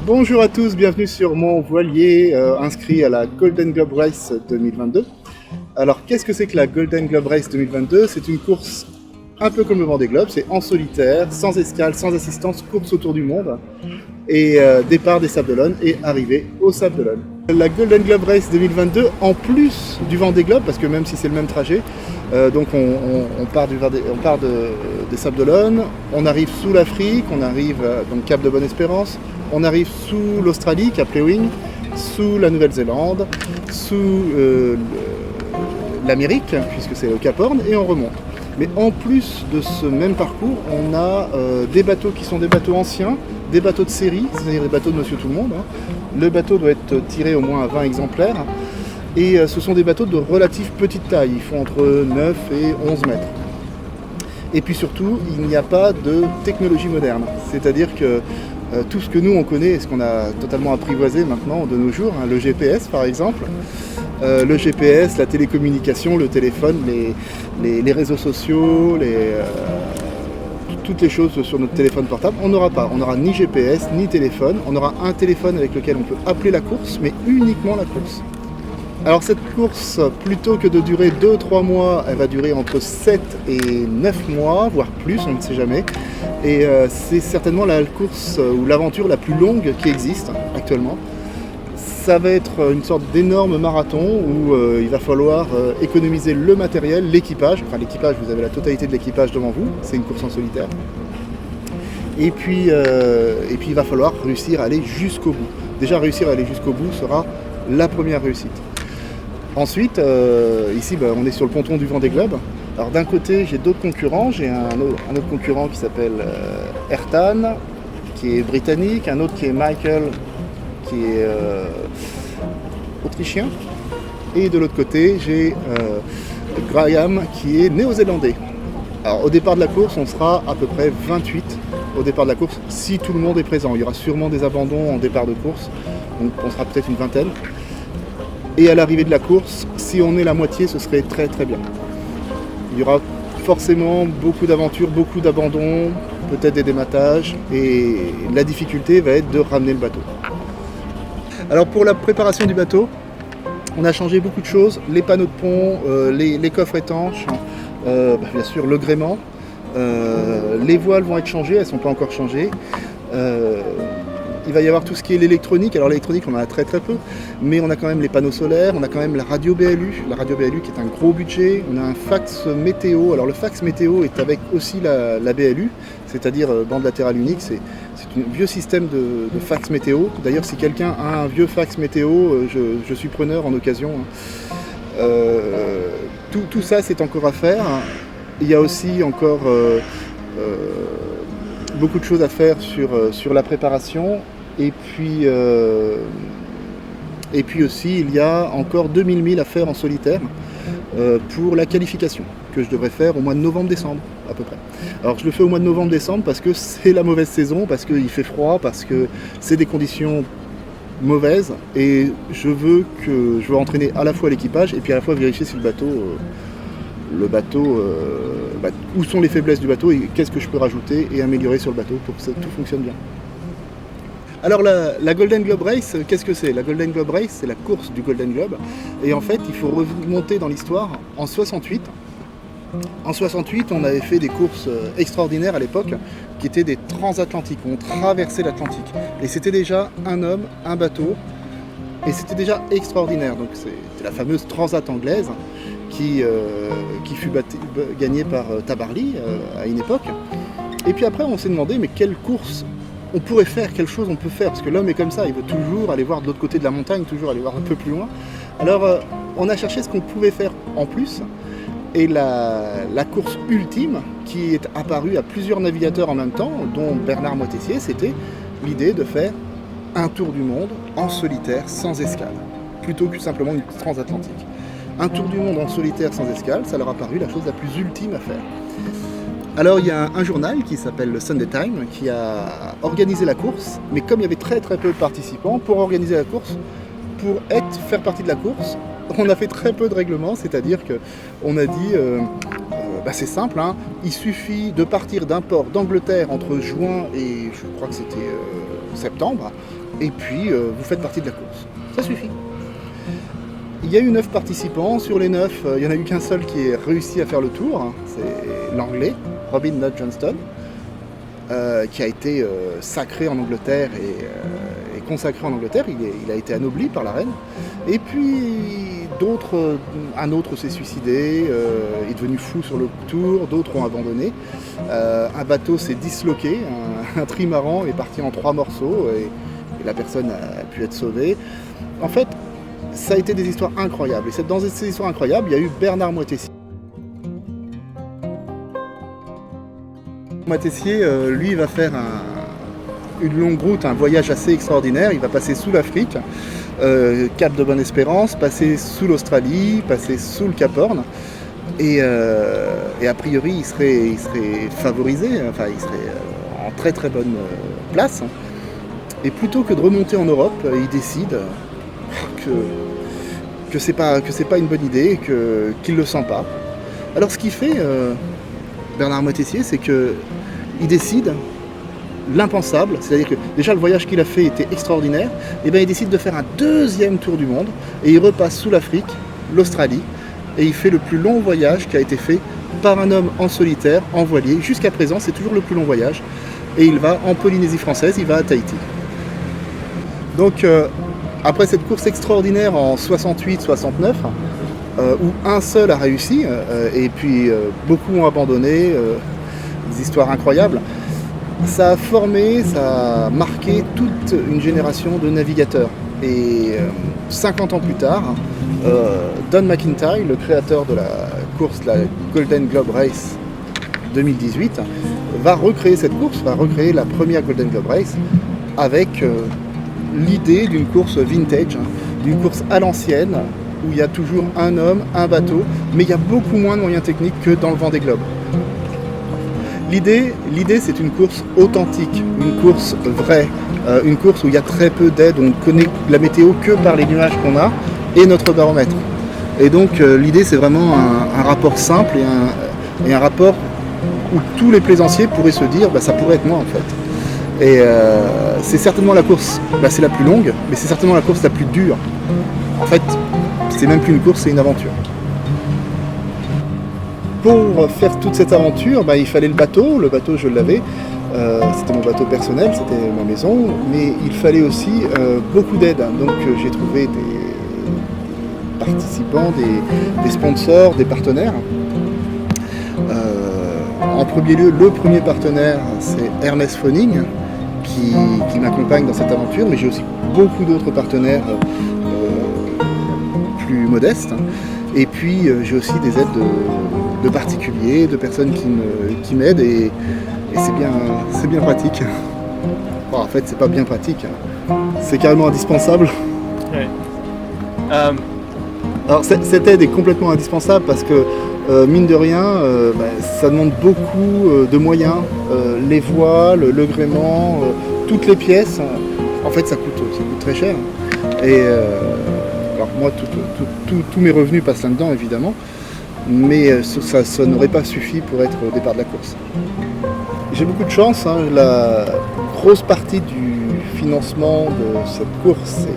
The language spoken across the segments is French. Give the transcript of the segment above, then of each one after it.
Bonjour à tous, bienvenue sur mon voilier inscrit à la Golden Globe Race 2022. Alors qu'est-ce que c'est que la Golden Globe Race 2022? C'est une course un peu comme le Vendée Globe, c'est en solitaire, sans escale, sans assistance, course autour du monde et départ des Sables d'Olonne et arrivée aux Sables d'Olonne. La Golden Globe Race 2022, en plus du Vendée Globe, parce que même si c'est le même trajet, donc on part des Sables d'Olonne, on arrive sous l'Afrique, on arrive donc Cap de Bonne-Espérance, on arrive sous l'Australie, Cap Lewin, sous la Nouvelle-Zélande, sous l'Amérique, puisque c'est le Cap Horn, et on remonte. Mais en plus de ce même parcours, on a des bateaux qui sont des bateaux anciens, des bateaux de série, c'est-à-dire des bateaux de Monsieur Tout-le-Monde. Le bateau doit être tiré au moins à 20 exemplaires. Et ce sont des bateaux de relative petite taille, ils font entre 9 et 11 mètres. Et puis surtout, il n'y a pas de technologie moderne. C'est-à-dire que tout ce que nous on connaît, et ce qu'on a totalement apprivoisé maintenant de nos jours, le GPS par exemple, le GPS, la télécommunication, le téléphone, les réseaux sociaux, toutes les choses sur notre téléphone portable, on n'aura pas. On n'aura ni GPS, ni téléphone. On aura un téléphone avec lequel on peut appeler la course, mais uniquement la course. Alors cette course, plutôt que de durer 2-3 mois, elle va durer entre 7 et 9 mois, voire plus, on ne sait jamais. Et c'est certainement la course ou l'aventure la plus longue qui existe actuellement. Ça va être une sorte d'énorme marathon où il va falloir économiser le matériel, l'équipage. Enfin l'équipage, vous avez la totalité de l'équipage devant vous, c'est une course en solitaire. Et puis il va falloir réussir à aller jusqu'au bout. Déjà réussir à aller jusqu'au bout sera la première réussite. Ensuite, ici on est sur le ponton du Vendée Globe. Alors d'un côté j'ai d'autres concurrents, j'ai un autre concurrent qui s'appelle Ayrton, qui est britannique, un autre qui est Michael, qui est autrichien, et de l'autre côté j'ai Graham qui est néo-zélandais. Alors au départ de la course on sera à peu près 28 au départ de la course si tout le monde est présent. Il y aura sûrement des abandons en départ de course, donc on sera peut-être une vingtaine. Et à l'arrivée de la course, si on est la moitié, ce serait très très bien. Il y aura forcément beaucoup d'aventures, beaucoup d'abandons, peut-être des dématages, et la difficulté va être de ramener le bateau. Alors pour la préparation du bateau, on a changé beaucoup de choses, les panneaux de pont, les coffres étanches, bien sûr le gréement, les voiles vont être changées, elles ne sont pas encore changées. Il va y avoir tout ce qui est l'électronique. Alors l'électronique on en a très très peu, mais on a quand même les panneaux solaires, on a quand même la radio BLU qui est un gros budget, on a un fax météo. Alors le fax météo est avec aussi la BLU, c'est-à-dire bande latérale unique, c'est un vieux système de fax météo. D'ailleurs si quelqu'un a un vieux fax météo, je suis preneur en occasion. Tout ça c'est encore à faire. Il y a aussi encore beaucoup de choses à faire sur la préparation et puis aussi il y a encore 2000 milles à faire en solitaire pour la qualification que je devrais faire au mois de novembre-décembre à peu près. Alors je le fais au mois de novembre-décembre parce que c'est la mauvaise saison, parce qu'il fait froid, parce que c'est des conditions mauvaises et je veux entraîner à la fois l'équipage et puis à la fois vérifier si le bateau où sont les faiblesses du bateau et qu'est-ce que je peux rajouter et améliorer sur le bateau pour que tout fonctionne bien. Alors la Golden Globe Race, qu'est-ce que c'est? La Golden Globe Race, c'est la course du Golden Globe. Et en fait, il faut remonter dans l'histoire en 68. En 68, on avait fait des courses extraordinaires à l'époque, qui étaient des transatlantiques, où on traversait l'Atlantique. Et c'était déjà un homme, un bateau, et c'était déjà extraordinaire. Donc c'était la fameuse transat anglaise, qui fut gagnée par Tabarly à une époque. Et puis après on s'est demandé mais quelle course on pourrait faire, quelle chose on peut faire, parce que l'homme est comme ça, il veut toujours aller voir de l'autre côté de la montagne, toujours aller voir un peu plus loin. Alors on a cherché ce qu'on pouvait faire en plus, et la course ultime qui est apparue à plusieurs navigateurs en même temps, dont Bernard Moitessier, c'était l'idée de faire un tour du monde en solitaire sans escale, plutôt que simplement une transatlantique. Un tour du monde en solitaire sans escale, ça leur a paru la chose la plus ultime à faire. Alors il y a un journal qui s'appelle le Sunday Times qui a organisé la course, mais comme il y avait très très peu de participants, pour organiser la course, pour faire partie de la course, on a fait très peu de règlements, c'est-à-dire qu'on a dit, c'est simple, hein, il suffit de partir d'un port d'Angleterre entre juin et je crois que c'était septembre, et puis vous faites partie de la course. Ça suffit. Il y a eu 9 participants. Sur les 9, il n'y en a eu qu'un seul qui a réussi à faire le tour. C'est l'anglais, Robin Nutt Johnston, qui a été sacré en Angleterre et consacré en Angleterre. Il a été anobli par la reine. Et puis un autre s'est suicidé, est devenu fou sur le tour, d'autres ont abandonné. Un bateau s'est disloqué, un trimaran est parti en 3 morceaux et la personne a pu être sauvée. En fait, ça a été des histoires incroyables. Et dans ces histoires incroyables, il y a eu Bernard Moitessier. Moitessier, lui, va faire une longue route, un voyage assez extraordinaire. Il va passer sous l'Afrique, Cap de Bonne-Espérance, passer sous l'Australie, passer sous le Cap Horn. Et a priori, il serait favorisé, enfin, il serait en très très bonne place. Et plutôt que de remonter en Europe, il décide que c'est pas une bonne idée, qu'il le sent pas. Alors ce qu'il fait, Bernard Moitessier, c'est qu'il décide l'impensable, c'est-à-dire que déjà le voyage qu'il a fait était extraordinaire, et bien il décide de faire un 2e tour du monde, et il repasse sous l'Afrique, l'Australie, et il fait le plus long voyage qui a été fait par un homme en solitaire, en voilier. Jusqu'à présent, c'est toujours le plus long voyage, et il va en Polynésie française, il va à Tahiti. Donc après cette course extraordinaire en 68-69, où un seul a réussi, et puis beaucoup ont abandonné, des histoires incroyables, ça a formé, ça a marqué toute une génération de navigateurs. Et 50 ans plus tard, Don McIntyre, le créateur de la course, la Golden Globe Race 2018, va recréer cette course, va recréer la première Golden Globe Race avec l'idée d'une course vintage, d'une course à l'ancienne, où il y a toujours un homme, un bateau, mais il y a beaucoup moins de moyens techniques que dans le Vendée Globe. L'idée, c'est une course authentique, une course vraie, une course où il y a très peu d'aide, on ne connaît la météo que par les nuages qu'on a et notre baromètre. Et donc l'idée, c'est vraiment un rapport simple et un rapport où tous les plaisanciers pourraient se dire, ça pourrait être moi en fait. Et c'est certainement la course, c'est la plus longue, mais c'est certainement la course la plus dure. En fait, c'est même plus une course, c'est une aventure. Pour faire toute cette aventure, il fallait le bateau je l'avais, c'était mon bateau personnel, c'était ma maison, mais il fallait aussi beaucoup d'aide. Donc j'ai trouvé des participants, des sponsors, des partenaires. En premier lieu, le premier partenaire, c'est Ernest Phoning, qui m'accompagne dans cette aventure, mais j'ai aussi beaucoup d'autres partenaires plus modestes. Et puis j'ai aussi des aides de particuliers, de personnes qui m'aident, et c'est bien pratique. En fait, c'est pas bien pratique, c'est carrément indispensable. Ouais. Alors cette aide est complètement indispensable parce que mine de rien, ça demande beaucoup de moyens, les voiles, le gréement, toutes les pièces. En fait, ça coûte très cher. Et alors moi, tous mes revenus passent là-dedans, évidemment, mais ça n'aurait pas suffi pour être au départ de la course. J'ai beaucoup de chance, la grosse partie du financement de cette course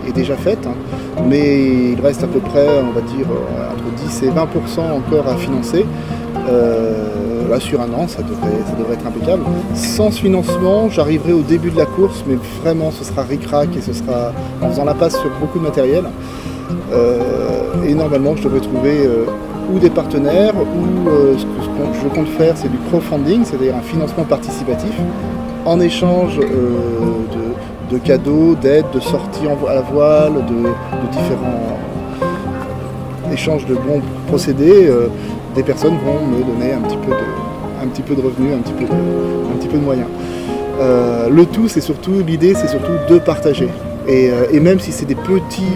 est déjà faite, mais il reste à peu près, on va dire, entre 10 et 20% encore à financer. Là, sur un an, ça devrait être impeccable. Sans ce financement, j'arriverai au début de la course, mais vraiment, ce sera ric-rac et ce sera en faisant la passe sur beaucoup de matériel. Et normalement, je devrais trouver ou des partenaires, ou ce que je compte faire, c'est du crowdfunding, c'est-à-dire un financement participatif, en échange de cadeaux, d'aides, de sorties à la voile, de différents échanges de bons procédés. Des personnes vont me donner un petit peu de revenus, un petit peu de moyens. Le tout, l'idée, c'est surtout de partager. Et même si c'est des petits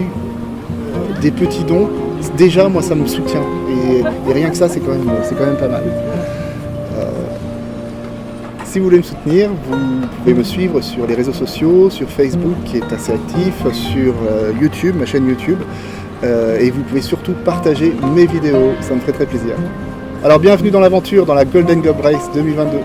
dons, déjà moi ça me soutient. Et rien que ça, c'est quand même pas mal. Si vous voulez me soutenir, vous pouvez me suivre sur les réseaux sociaux, sur Facebook qui est assez actif, sur YouTube, ma chaîne YouTube. Et vous pouvez surtout partager mes vidéos, ça me ferait très plaisir. Alors bienvenue dans l'aventure, dans la Golden Globe Race 2022.